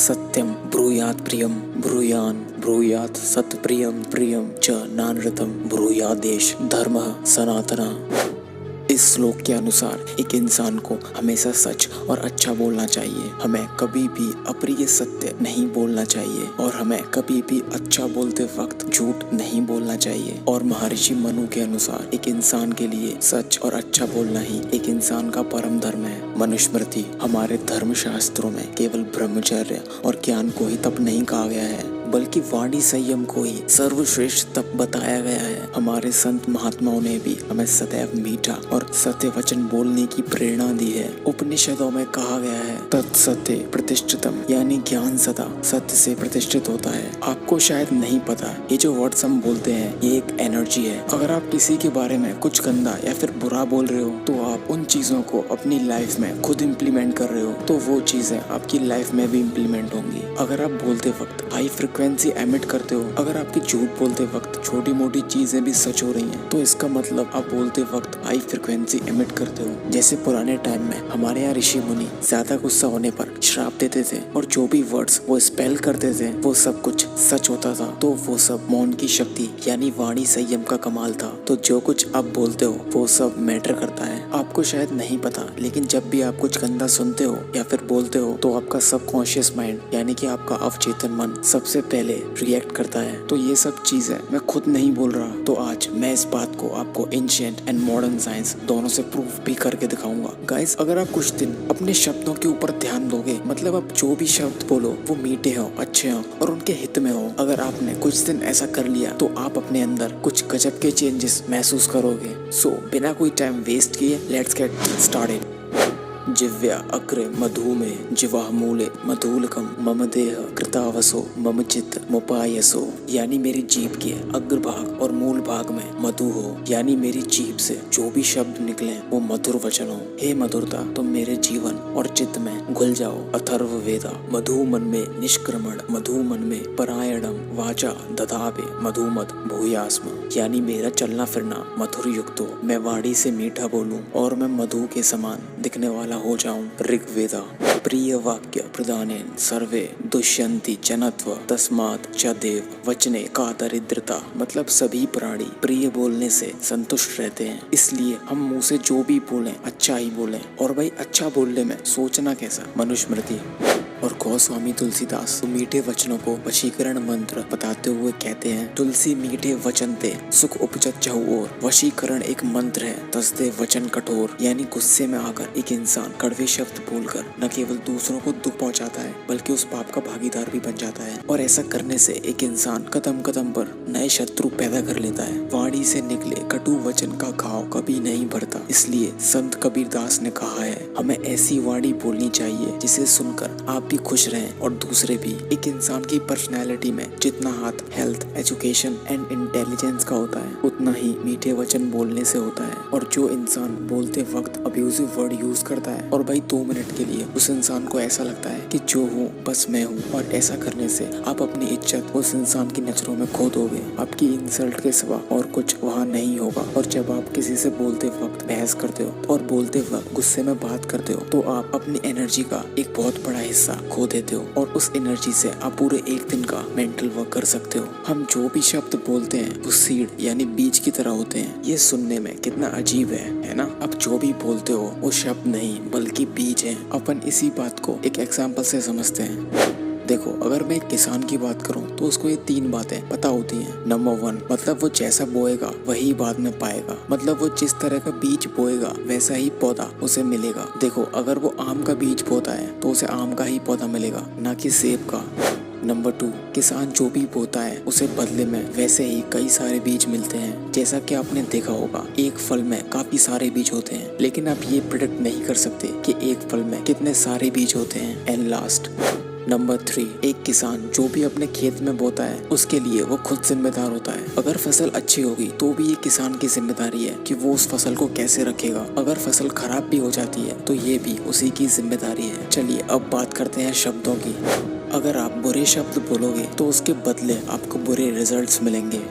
सत्यम ब्रूयात् प्रियम ब्रूयान ब्रूयात् सत्प्रियम प्रियम च नानृतम ब्रूयादेश धर्मः सनातनः। इस श्लोक के अनुसार एक इंसान को हमेशा सच और अच्छा बोलना चाहिए। हमें कभी भी अप्रिय सत्य नहीं बोलना चाहिए और हमें कभी भी अच्छा बोलते वक्त झूठ नहीं बोलना चाहिए। और महर्षि मनु के अनुसार एक इंसान के लिए सच और अच्छा बोलना ही एक इंसान का परम धर्म है। मनुस्मृति हमारे धर्म शास्त्रों में केवल ब्रह्मचर्य और ज्ञान को ही तप नहीं कहा गया है, बल्कि वाणी संयम को ही सर्वश्रेष्ठ तप बताया गया है। हमारे संत महात्माओं ने भी हमें सदैव मीठा और सत्य वचन बोलने की प्रेरणा दी है। उपनिषदों में कहा गया है तत्सत्य प्रतिष्ठितम, यानी ज्ञान सदा सत्य से प्रतिष्ठित होता है। आपको शायद नहीं पता, ये जो वर्ड्स हम बोलते हैं ये एक एनर्जी है। अगर आप किसी के बारे में कुछ गंदा या फिर बुरा बोल रहे हो तो आप उन चीजों को अपनी लाइफ में खुद इम्प्लीमेंट कर रहे हो, तो वो चीजें आपकी लाइफ में भी इम्प्लीमेंट होंगी। अगर आप बोलते वक्त हाई फ्रिक्वेंसी एमिट करते हो, अगर आपकी झूठ बोलते वक्त छोटी मोटी चीजें भी सच हो रही हैं, तो इसका मतलब आप बोलते वक्त हाई फ्रिक्वेंसी एमिट करते हो। जैसे पुराने टाइम में हमारे यहाँ ऋषि मुनि ज्यादा गुस्सा होने पर श्राप देते थे और जो भी वर्ड्स वो स्पेल करते थे वो सब कुछ सच होता था। तो वो सब मौन की शक्ति यानी वाणी संयम का कमाल था। तो जो कुछ आप बोलते हो वो सब मैटर करता है। आपको शायद नहीं पता, लेकिन जब भी आप कुछ गंदा सुनते हो या फिर बोलते हो तो आपका सबकॉन्शियस माइंड यानी कि आपका अवचेतन मन सबसे पहले रिएक्ट करता है। तो ये सब चीजें मैं खुद नहीं बोल रहा, तो आज मैं इस बात को आपको एंशिएंट एंड मॉडर्न साइंस दोनों से प्रूफ भी करके दिखाऊंगा। गाइस, अगर आप कुछ दिन अपने शब्दों के ऊपर ध्यान दोगे, मतलब आप जो भी शब्द बोलो वो मीठे हो, अच्छे हो और उनके हित में हो, अगर आपने कुछ दिन ऐसा कर लिया तो आप अपने अंदर कुछ गजब के चेंजेस महसूस करोगे। सो बिना कोई टाइम वेस्ट किए लेट्स गेट स्टार्टेड। जिव्या अग्रे मधुमे जिवाहमूले मधुलकम मम देह कृतावसो मम चित्त मुपायसो, यानी मेरी जीभ के अग्रभाग और मूल भाग में मधु हो, यानी मेरी जीभ से जो भी शब्द निकले वो मधुर वचन हो। हे मधुरता, तुम मेरे जीवन और चित्त में घुल जाओ। अथर्व वेदा मधु मन में निष्क्रमण मधु मन में परायणम वाचा दधावे मधुमत भूयास्म, यानी मेरा चलना फिरना मधुर युक्त हो, मैं वाणी से मीठा बोलूं और मैं मधु के समान दिखने वाला हो जाऊं। ऋग्वेदा प्रिय वाक्य प्रदानेन सर्वे दुष्यंति जनत्व तस्मात् च देव वचने का दरिद्रता, मतलब सभी प्राणी प्रिय बोलने से संतुष्ट रहते हैं, इसलिए हम मुंह से जो भी बोलें अच्छा ही बोलें। और भाई अच्छा बोलने में सोचना कैसा। मनुस्मृति और गोस्वामी तुलसीदास तो मीठे वचनों को वशीकरण मंत्र बताते हुए कहते हैं, तुलसी मीठे वचन ते सुख उपजत चहु ओर। वशीकरण एक मंत्र है, तसदे वचन कठोर, यानी गुस्से में आकर एक इंसान कड़वे शब्द बोलकर न केवल दूसरों को दुख पहुंचाता है बल्कि उस पाप का भागीदार भी बन जाता है। और ऐसा करने से एक इंसान कदम कदम पर नए शत्रु पैदा कर लेता है। वाणी से निकले कटु वचन का घाव कभी नहीं भरता, इसलिए संत कबीरदास ने कहा है हमें ऐसी वाणी बोलनी चाहिए जिसे सुनकर आप भी खुश रहें और दूसरे भी। एक इंसान की पर्सनैलिटी में जितना हाथ हेल्थ, एजुकेशन एंड इंटेलिजेंस का होता है उतना ही मीठे वचन बोलने से होता है। और जो इंसान बोलते वक्त अब्यूजिव वर्ड यूज करता है और भाई 2 मिनट के लिए उस इंसान को ऐसा लगता है कि जो हूँ बस मैं हूँ, और ऐसा करने से आप अपनी इज्जत उस इंसान की नजरों में खो दोगे। आपकी इंसल्ट के सिवा और कुछ वहाँ नहीं होगा। और जब आप किसी से बोलते वक्त बहस करते हो और बोलते वक्त गुस्से में बात करते हो तो आप अपनी एनर्जी का एक बहुत बड़ा हिस्सा खो देते हो और उस एनर्जी से आप पूरे एक दिन का मेंटल वर्क कर सकते हो। हम जो भी शब्द बोलते हैं वो सीड यानी बीज की तरह होते हैं। ये सुनने में कितना अजीब है ना। अब जो भी बोलते हो वो शब्द नहीं बल्कि बीज है। अपन इसी बात को एक एग्जाम्पल से समझते हैं। देखो, अगर मैं एक किसान की बात करूं तो उसको ये 3 बातें पता होती हैं। नंबर 1, मतलब वो जैसा बोएगा वही बाद में पाएगा, मतलब वो जिस तरह का बीज बोएगा वैसा ही पौधा उसे मिलेगा। देखो, अगर वो आम का बीज बोता है तो उसे आम का ही पौधा मिलेगा, ना कि सेब का। नंबर 2, किसान जो भी बोता है उसे बदले में वैसे ही कई सारे बीज मिलते हैं। जैसा कि आपने देखा होगा एक फल में काफी सारे बीज होते हैं, लेकिन आप ये प्रेडिक्ट नहीं कर सकते कि एक फल में कितने सारे बीज होते हैं। एंड लास्ट नंबर 3, एक किसान जो भी अपने खेत में बोता है उसके लिए वो खुद जिम्मेदार होता है। अगर फसल अच्छी होगी तो भी ये किसान की जिम्मेदारी है कि वो उस फसल को कैसे रखेगा। अगर फसल खराब भी हो जाती है तो ये भी उसी की जिम्मेदारी है। चलिए अब बात करते हैं शब्दों की। अगर आप बुरे शब्द बोलोगे तो उसके बदले आपको बुरे रिजल्ट्स मिलेंगे।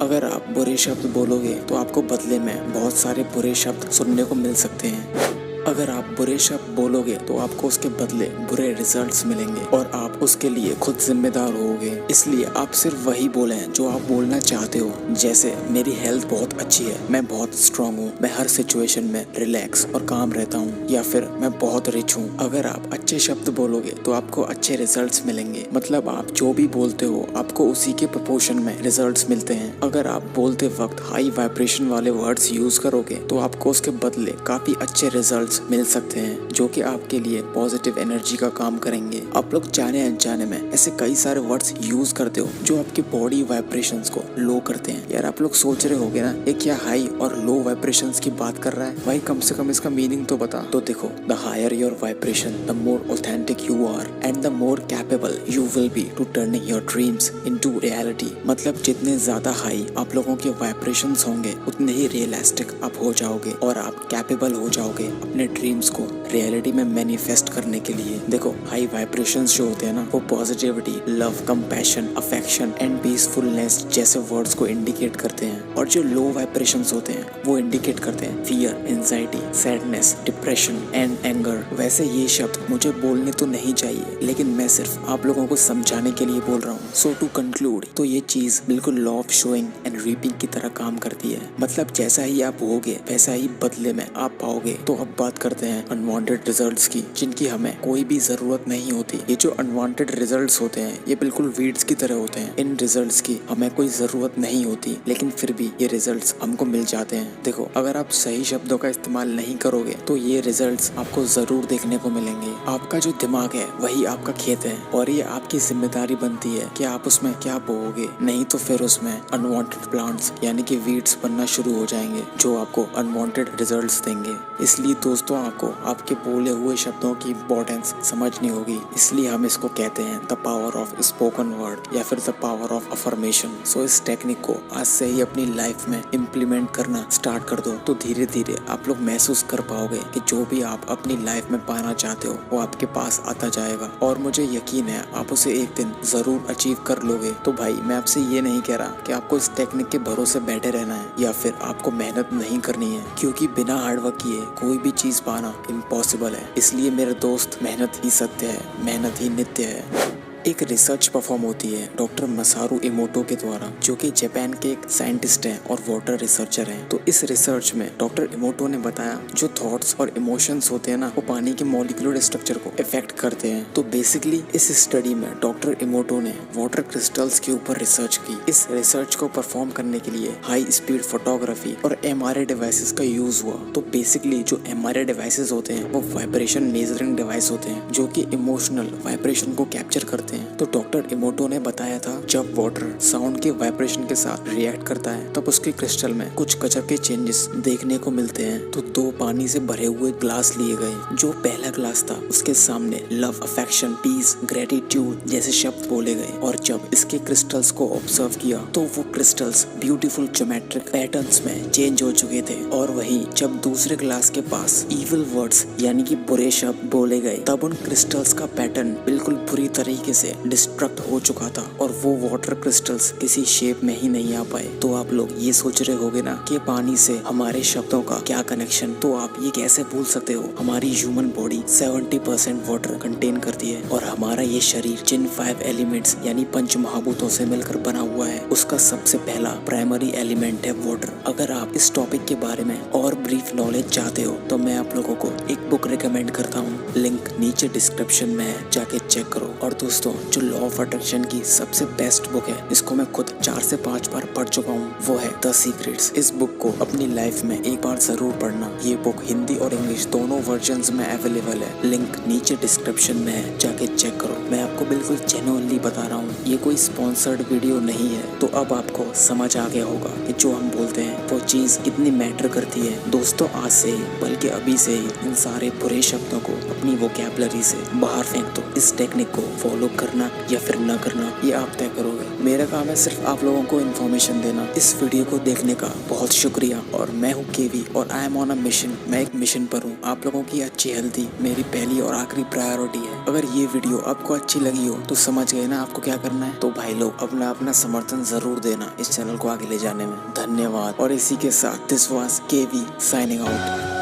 अगर आप बुरे शब्द बोलोगे तो आपको बदले में बहुत सारे बुरे शब्द सुनने को मिल सकते हैं। अगर आप बुरे शब्द बोलोगे तो आपको उसके बदले बुरे रिजल्ट्स मिलेंगे और आप उसके लिए खुद जिम्मेदार होगे। इसलिए आप सिर्फ वही बोलें जो आप बोलना चाहते हो। जैसे मेरी हेल्थ बहुत अच्छी है, मैं बहुत स्ट्रांग हूँ, मैं हर सिचुएशन में रिलैक्स और काम रहता हूँ, या फिर मैं बहुत रिच हूँ। अगर आप अच्छे शब्द बोलोगे तो आपको अच्छे रिजल्ट्स मिलेंगे। मतलब आप जो भी बोलते हो आपको उसी के प्रोपोर्शन में रिजल्ट्स मिलते हैं। अगर आप बोलते वक्त हाई वाइब्रेशन वाले वर्ड्स यूज करोगे तो आपको उसके बदले काफी अच्छे रिजल्ट्स मिल सकते हैं, जो कि आपके लिए पॉजिटिव एनर्जी का काम करेंगे। आप लोग जाने अनजाने में ऐसे कई सारे वर्ड्स यूज करते हो जो आपकी बॉडी वाइब्रेशंस को लो करते हैं। यार आप लोग सोच रहे होगे ना ये क्या हाई और लो वाइब्रेशंस की बात कर रहा है, भाई कम से कम इसका मीनिंग तो बता। तो देखो, the higher your vibration the more authentic you are and the more capable you will be to turning your dreams into reality. मतलब जितने ज्यादा हाई आप लोगों के वाइब्रेशंस होंगे उतने ही रियलिस्टिक आप हो जाओगे और आप कैपेबल हो जाओगे अपने ड्रीम्स को रियलिटी में मैनिफेस्ट करने के लिए। देखो, हाई वाइब्रेशंस जो होते हैं ना वो positivity, love, compassion, affection and peacefulness जैसे वर्ड्स को इंडिकेट करते हैं, और जो लो वाइब्रेशंस होते हैं वो इंडिकेट करते हैं fear, anxiety, sadness, depression and anger. वैसे ये शब्द मुझे बोलने तो नहीं चाहिए, लेकिन मैं सिर्फ आप लोगों को समझाने के लिए बोल रहा हूँ। सो टू कंक्लूड, तो ये चीज बिल्कुल law of showing and reaping की तरह काम करती है। मतलब जैसा ही आप होगे वैसा ही बदले में आप पाओगे। तो अब बात करते हैं अनवांटेड रिजल्ट्स की, जिनकी हमें कोई भी जरूरत नहीं होती। ये जो अनवांटेड रिजल्ट्स होते हैं ये बिल्कुल वीड्स की तरह होते हैं। इन रिजल्ट्स की हमें कोई जरूरत नहीं होती, लेकिन फिर भी ये रिजल्ट्स हमको मिल जाते हैं। देखो, अगर आप सही शब्दों का इस्तेमाल नहीं करोगे तो ये रिजल्ट्स आपको जरूर देखने को मिलेंगे। आपका जो दिमाग है वही आपका खेत है, और ये आपकी जिम्मेदारी बनती है कि आप उसमें क्या बोओगे। नहीं तो फिर उसमें अनवांटेड प्लांट्स यानी कि वीड्स बनना शुरू हो जाएंगे जो आपको अनवांटेड रिजल्ट्स देंगे। इसलिए दोस्तों, आपको आपके बोले हुए शब्दों की इम्पोर्टेंस समझनी होगी। इसलिए हम इसको कहते हैं the power of spoken word या फिर द पावर ऑफ अफर्मेशन। सो इस टेक्निक को आज से ही अपनी लाइफ में इम्प्लीमेंट करना स्टार्ट कर दो, तो धीरे धीरे आप लोग महसूस कर पाओगे कि जो भी आप अपनी लाइफ में पाना चाहते हो वो आपके पास आता जाएगा, और मुझे यकीन है आप उसे एक दिन जरूर अचीव कर लोगे। तो भाई, मैं आपसे ये नहीं कह रहा कि आपको इस टेक्निक के भरोसे बैठे रहना है या फिर आपको मेहनत नहीं करनी है, क्योंकि बिना हार्डवर्क किए कोई भी चीज पाना इम्पॉसिबल है। इसलिए मेरे दोस्त, मेहनत ही सत्य है, मेहनत ही नित्य है। एक रिसर्च परफॉर्म होती है डॉक्टर मसारू इमोटो के द्वारा, जो कि जापान के एक साइंटिस्ट हैं और वाटर रिसर्चर हैं। तो इस रिसर्च में डॉक्टर इमोटो ने बताया जो थॉट्स और इमोशंस होते हैं ना वो पानी के मॉलिक्यूलर स्ट्रक्चर को इफेक्ट करते हैं। तो बेसिकली इस स्टडी में डॉक्टर इमोटो ने वाटर क्रिस्टल्स के ऊपर रिसर्च की। इस रिसर्च को परफॉर्म करने के लिए हाई स्पीड फोटोग्राफी और MRI डिवाइसेस का यूज हुआ। तो बेसिकली जो MRI डिवाइसेस होते हैं वो वाइब्रेशन मेजरिंग डिवाइस होते हैं जो कि इमोशनल वाइब्रेशन को कैप्चर करते हैं। तो डॉक्टर इमोटो ने बताया था जब वाटर साउंड के वाइब्रेशन के साथ रिएक्ट करता है तब उसके क्रिस्टल में कुछ गजब के चेंजेस देखने को मिलते हैं। तो 2 पानी से भरे हुए ग्लास लिए गए। जो पहला ग्लास था उसके सामने लव, अफेक्शन, पीस, ग्रेटिट्यूड जैसे शब्द बोले गए, और जब इसके क्रिस्टल्स को ऑब्जर्व किया तो वो क्रिस्टल्स ब्यूटीफुल ज्योमेट्रिक पैटर्न्स में चेंज हो चुके थे। और वहीं जब दूसरे ग्लास के पास इविल वर्ड्स यानी कि बुरे शब्द बोले गए तब उन क्रिस्टल्स का पैटर्न बिल्कुल बुरी तरीके से डिस्ट्रक्ट हो चुका था और वो वाटर क्रिस्टल्स किसी शेप में ही नहीं आ पाए। तो आप लोग ये सोच रहे होगे ना कि पानी से हमारे शब्दों का क्या कनेक्शन। तो आप ये कैसे भूल सकते हो, हमारी ह्यूमन बॉडी 70% वाटर कंटेन करती है, और हमारा ये शरीर जिन 5 एलिमेंट्स यानी पंच महाभूतों से मिलकर बना हुआ है उसका सबसे पहला प्राइमरी एलिमेंट है वाटर। अगर आप इस टॉपिक के बारे में और ब्रीफ नॉलेज चाहते हो तो मैं आप लोगों को एक बुक रिकमेंड करता हूँ, लिंक नीचे डिस्क्रिप्शन में है, जाके चेक करो। और दोस्तों, जो लॉ ऑफ अट्रैक्शन की सबसे बेस्ट बुक है, इसको मैं खुद 4 से 5 बार पढ़ चुका हूँ, वो है द सीक्रेट्स। इस बुक को अपनी लाइफ में एक बार जरूर पढ़ना। ये बुक हिंदी और इंग्लिश दोनों वर्जन्स में अवेलेबल है, लिंक नीचे डिस्क्रिप्शन में है, जाके चेक करो। मैं आपको बिल्कुल जेन्युइनली बता रहा हूँ, ये कोई स्पॉन्सर्ड वीडियो नहीं है। तो अब आपको समझ आ गया होगा कि जो हम बोलते हैं वो चीज कितनी मैटर करती है। दोस्तों, आज से ही बल्कि अभी से ही इन सारे बुरे शब्दों को अपनी वोकैबुलरी से बाहर फेंक दो। इस टेक्निक को फॉलो करना या फिर न करना ये आप तय करोगे। मेरा काम है सिर्फ आप लोगों को इन्फॉर्मेशन देना। इस वीडियो को देखने का बहुत शुक्रिया। और मैं हूँ केवी और I am on a mission. मैं एक मिशन पर हूँ। आप लोगों की अच्छी हेल्थी मेरी पहली और आखिरी प्रायोरिटी है। अगर ये वीडियो आपको अच्छी लगी हो तो समझ गए ना आपको क्या करना है। तो भाई लोग अपना अपना समर्थन जरूर देना इस चैनल को आगे ले जाने में। धन्यवाद। और इसी के साथ this was KV signing out.